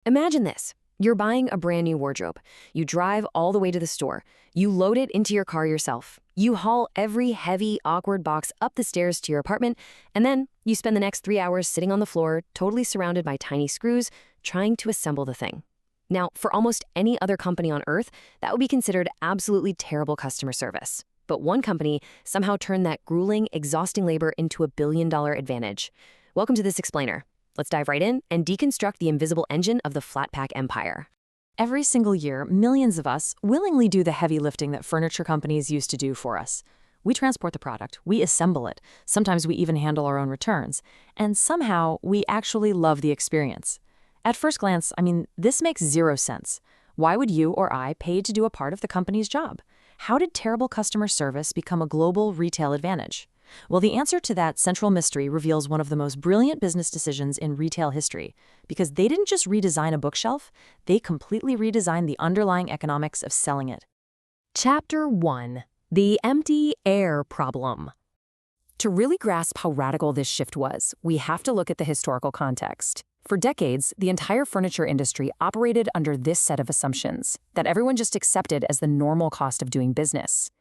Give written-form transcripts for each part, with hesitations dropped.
Imagine this. You're buying a brand new wardrobe. You drive all the way to the store. You load it into your car yourself. You haul every heavy, awkward box up the stairs to your apartment, and then you spend the next 3 hours sitting on the floor, totally surrounded by tiny screws, trying to assemble the thing. Now, for almost any other company on Earth, that would be considered absolutely terrible customer service. But one company somehow turned that grueling, exhausting labor into a billion-dollar advantage. Welcome to This Explainer. Let's dive right in and deconstruct the invisible engine of the flat pack empire. Every single year, millions of us willingly do the heavy lifting that furniture companies used to do for us. We transport the product, we assemble it, sometimes we even handle our own returns, and somehow we actually love the experience. At first glance, this makes zero sense. Why would you or I pay to do a part of the company's job? How did terrible customer service become a global retail advantage? Well, the answer to that central mystery reveals one of the most brilliant business decisions in retail history, because they didn't just redesign a bookshelf, they completely redesigned the underlying economics of selling it. Chapter 1. The Empty Air Problem. To really grasp how radical this shift was, we have to look at the historical context. For decades, the entire furniture industry operated under this set of assumptions that everyone just accepted as the normal cost of doing business.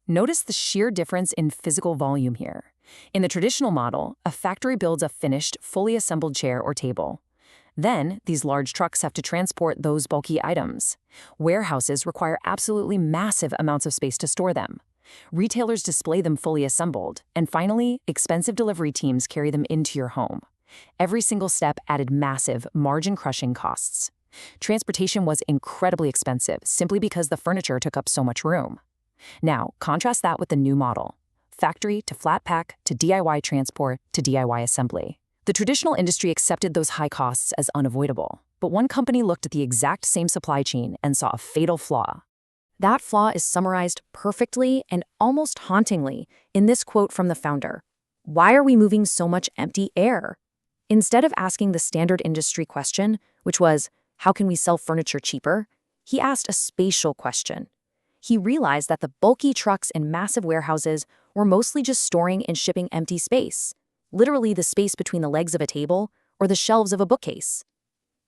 Notice the sheer difference in physical volume here. In the traditional model, a factory builds a finished, fully assembled chair or table. Then, these large trucks have to transport those bulky items. Warehouses require absolutely massive amounts of space to store them. Retailers display them fully assembled, and finally, expensive delivery teams carry them into your home. Every single step added massive, margin-crushing costs. Transportation was incredibly expensive simply because the furniture took up so much room. Now, contrast that with the new model. Factory to flat pack to DIY transport to DIY assembly. The traditional industry accepted those high costs as unavoidable, but one company looked at the exact same supply chain and saw a fatal flaw. That flaw is summarized perfectly and almost hauntingly in this quote from the founder. "Why are we moving so much empty air?" Instead of asking the standard industry question, which was, how can we sell furniture cheaper? He asked a spatial question. He realized that the bulky trucks in massive warehouses were mostly just storing and shipping empty space, literally the space between the legs of a table or the shelves of a bookcase.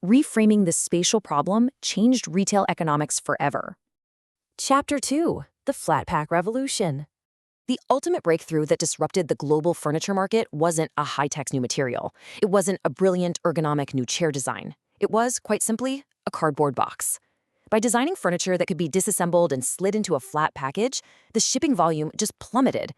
Reframing this spatial problem changed retail economics forever. Chapter 2. The Flat Pack Revolution. The ultimate breakthrough that disrupted the global furniture market wasn't a high-tech new material. It wasn't a brilliant ergonomic new chair design. It was, quite simply, a cardboard box. By designing furniture that could be disassembled and slid into a flat package, the shipping volume just plummeted.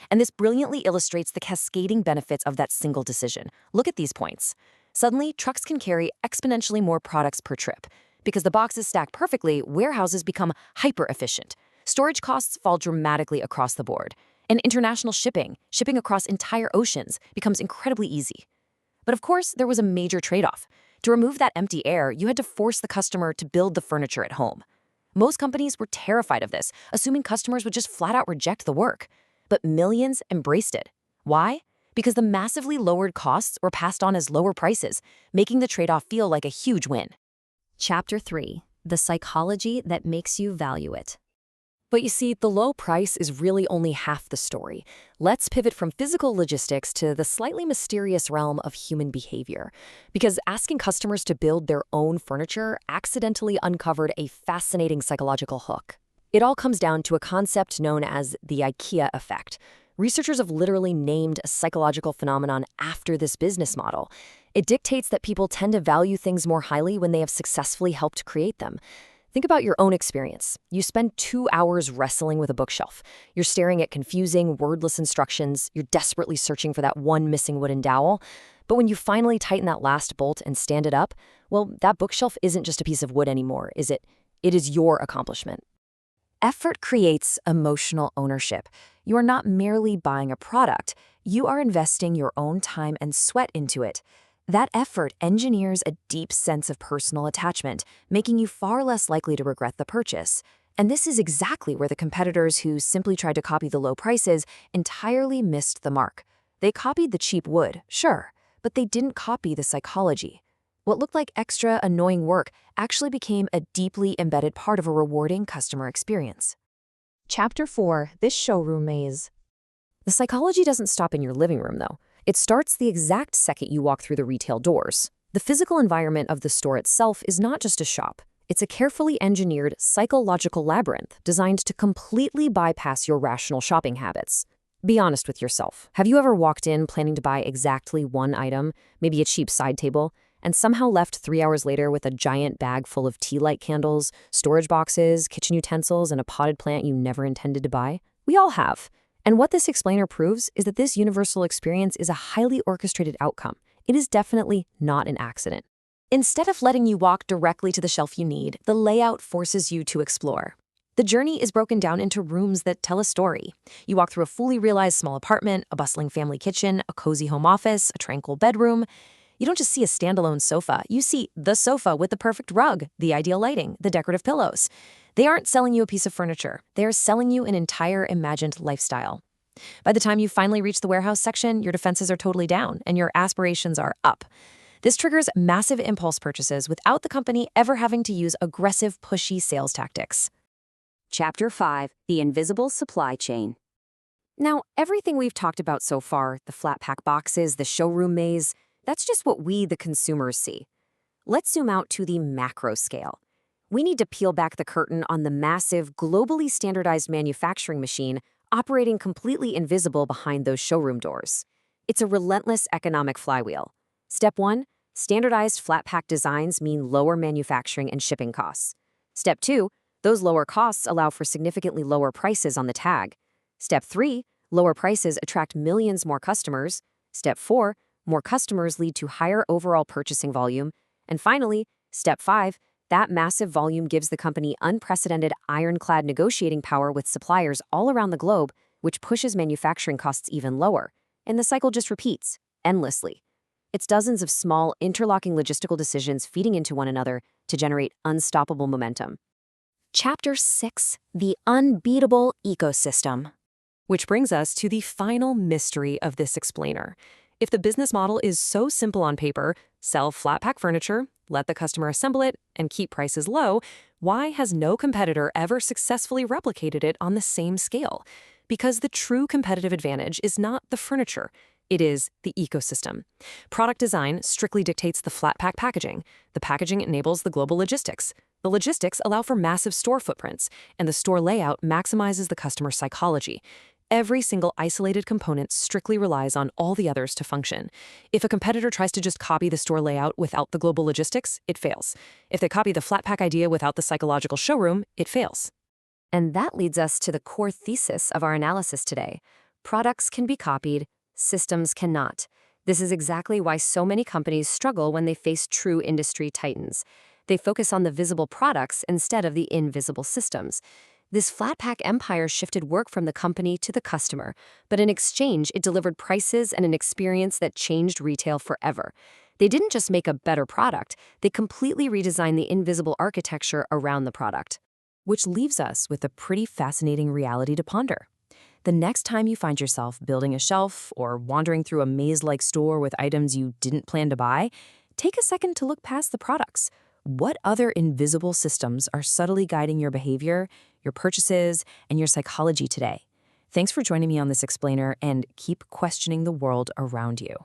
And this brilliantly illustrates the cascading benefits of that single decision. Look at these points. Suddenly, trucks can carry exponentially more products per trip. Because the boxes stack perfectly, warehouses become hyper-efficient. Storage costs fall dramatically across the board. And international shipping across entire oceans, becomes incredibly easy. But of course, there was a major trade-off. To remove that empty air, you had to force the customer to build the furniture at home. Most companies were terrified of this, assuming customers would just flat out reject the work. But millions embraced it. Why? Because the massively lowered costs were passed on as lower prices, making the trade-off feel like a huge win. Chapter 3. The Psychology That Makes You Value It. But you see, the low price is really only half the story. Let's pivot from physical logistics to the slightly mysterious realm of human behavior. Because asking customers to build their own furniture accidentally uncovered a fascinating psychological hook. It all comes down to a concept known as the IKEA effect. Researchers have literally named a psychological phenomenon after this business model. It dictates that people tend to value things more highly when they have successfully helped create them. Think about your own experience. You spend 2 hours wrestling with a bookshelf. You're staring at confusing, wordless instructions. You're desperately searching for that one missing wooden dowel. But when you finally tighten that last bolt and stand it up, well, that bookshelf isn't just a piece of wood anymore, is it? It is your accomplishment. Effort creates emotional ownership. You are not merely buying a product. You are investing your own time and sweat into it. That effort engineers a deep sense of personal attachment, making you far less likely to regret the purchase. And this is exactly where the competitors who simply tried to copy the low prices entirely missed the mark. They copied the cheap wood, sure, but they didn't copy the psychology. What looked like extra annoying work actually became a deeply embedded part of a rewarding customer experience. Chapter 4. This Showroom Maze. The psychology doesn't stop in your living room, though. It starts the exact second you walk through the retail doors. The physical environment of the store itself is not just a shop. It's a carefully engineered psychological labyrinth designed to completely bypass your rational shopping habits. Be honest with yourself. Have you ever walked in planning to buy exactly one item, maybe a cheap side table, and somehow left 3 hours later with a giant bag full of tea light candles, storage boxes, kitchen utensils, and a potted plant you never intended to buy? We all have. And what this explainer proves is that this universal experience is a highly orchestrated outcome. It is definitely not an accident. Instead of letting you walk directly to the shelf you need, the layout forces you to explore. The journey is broken down into rooms that tell a story. You walk through a fully realized small apartment, a bustling family kitchen, a cozy home office, a tranquil bedroom. You don't just see a standalone sofa, you see the sofa with the perfect rug, the ideal lighting, the decorative pillows. They aren't selling you a piece of furniture. They are selling you an entire imagined lifestyle. By the time you finally reach the warehouse section, your defenses are totally down and your aspirations are up. This triggers massive impulse purchases without the company ever having to use aggressive, pushy sales tactics. Chapter 5: The Invisible Supply Chain. Now, everything we've talked about so far, the flat pack boxes, the showroom maze, that's just what we, the consumers, see. Let's zoom out to the macro scale. We need to peel back the curtain on the massive, globally standardized manufacturing machine operating completely invisible behind those showroom doors. It's a relentless economic flywheel. Step 1, standardized flat pack designs mean lower manufacturing and shipping costs. Step 2, those lower costs allow for significantly lower prices on the tag. Step 3, lower prices attract millions more customers. Step 4, more customers lead to higher overall purchasing volume. And finally, Step 5, that massive volume gives the company unprecedented ironclad negotiating power with suppliers all around the globe, which pushes manufacturing costs even lower. And the cycle just repeats, endlessly. It's dozens of small, interlocking logistical decisions feeding into one another to generate unstoppable momentum. Chapter 6: The Unbeatable Ecosystem. Which brings us to the final mystery of this explainer. If the business model is so simple on paper, sell flat pack furniture, let the customer assemble it, and keep prices low, why has no competitor ever successfully replicated it on the same scale? Because the true competitive advantage is not the furniture. It is the ecosystem. Product design strictly dictates the flat pack packaging. The packaging enables the global logistics. The logistics allow for massive store footprints, and the store layout maximizes the customer psychology. Every single isolated component strictly relies on all the others to function. If a competitor tries to just copy the store layout without the global logistics, it fails. If they copy the flat pack idea without the psychological showroom, it fails. And that leads us to the core thesis of our analysis today. Products can be copied, systems cannot. This is exactly why so many companies struggle when they face true industry titans. They focus on the visible products instead of the invisible systems. This flat pack empire shifted work from the company to the customer, but in exchange, it delivered prices and an experience that changed retail forever. They didn't just make a better product, they completely redesigned the invisible architecture around the product. Which leaves us with a pretty fascinating reality to ponder. The next time you find yourself building a shelf or wandering through a maze-like store with items you didn't plan to buy, take a second to look past the products. What other invisible systems are subtly guiding your behavior, your purchases, and your psychology today? Thanks for joining me on this explainer, and keep questioning the world around you.